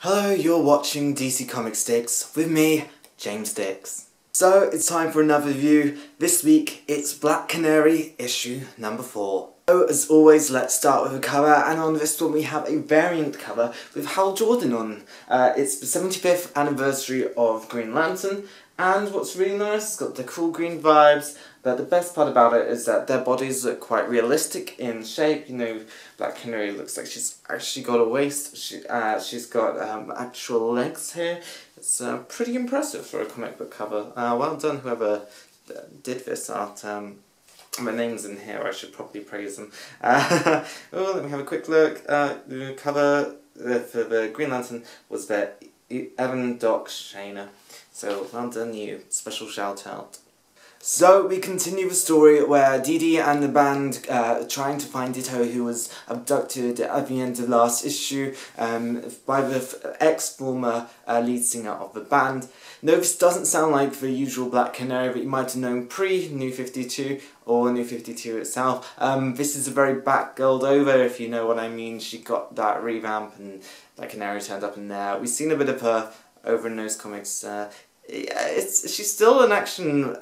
Hello, you're watching DC Comic Sticks with me, James Dix. So, it's time for another review. This week, it's Black Canary issue number 4. So, as always, let's start with a cover, and on this one we have a variant cover with Hal Jordan on. It's the 75th anniversary of Green Lantern, and what's really nice, it's got the cool green vibes, but the best part about it is that their bodies look quite realistic in shape. You know, Black Canary looks like she's actually got a waist, she's got actual legs here. It's pretty impressive for a comic book cover. Well done whoever did this art. My name's in here, I should probably praise them. Oh, let me have a quick look. The cover for the Green Lantern was the Evan Doc Shaner. So, well done you. Special shout out. So, we continue the story where Dee Dee and the band are trying to find Ditto, who was abducted at the end of last issue by the ex-former lead singer of the band. No, this doesn't sound like the usual Black Canary that you might have known pre-New 52 or New 52 itself. This is a very Batgirled over, if you know what I mean. She got that revamp and Black Canary turned up in there. We've seen a bit of her over in those comics. She's still an action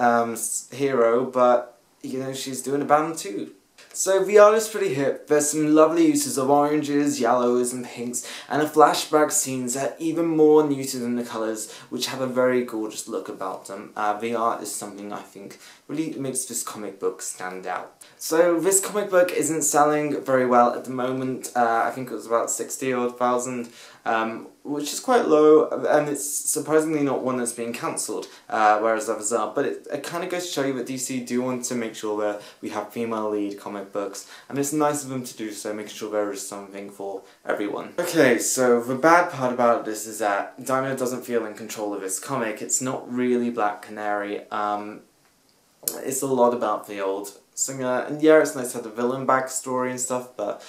hero, but you know, she's doing a band too. So the art is pretty hip. There's some lovely uses of oranges, yellows and pinks, and the flashback scenes are even more muted than the colours, which have a very gorgeous look about them. The art is something I think really makes this comic book stand out. So this comic book isn't selling very well at the moment. I think it was about 60,000, which is quite low, and it's surprisingly not one that's being cancelled, whereas others are. But it kind of goes to show you that DC do want to make sure that we have female lead comic books, and it's nice of them to do so, making sure there is something for everyone. Okay, so the bad part about this is that Dino doesn't feel in control of this comic. It's not really Black Canary. It's a lot about the old singer, and yeah, it's nice to have the villain backstory and stuff, but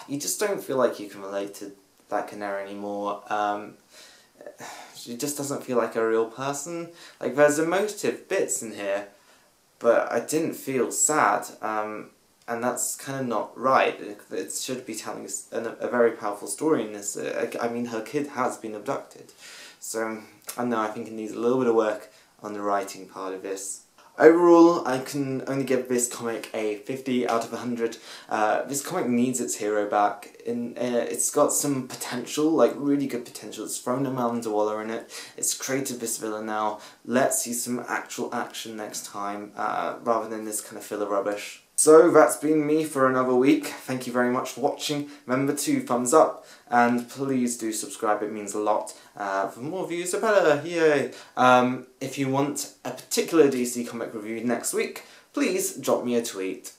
you just don't feel like you can relate to Black Canary anymore. She just doesn't feel like a real person. Like, there's emotive bits in here, but I didn't feel sad, and that's kind of not right. It should be telling us a very powerful story in this. I mean, her kid has been abducted, so I don't know, I think it needs a little bit of work on the writing part of this. Overall, I can only give this comic a 50 out of 100. This comic needs its hero back. It's got some potential, like really good potential. It's thrown Amanda Waller in it. It's created this villain now. Let's see some actual action next time, rather than this kind of filler rubbish. So that's been me for another week. Thank you very much for watching. Remember to thumbs up, and please do subscribe, it means a lot. For more views, the better, yay! If you want a particular DC comic review next week, please drop me a tweet.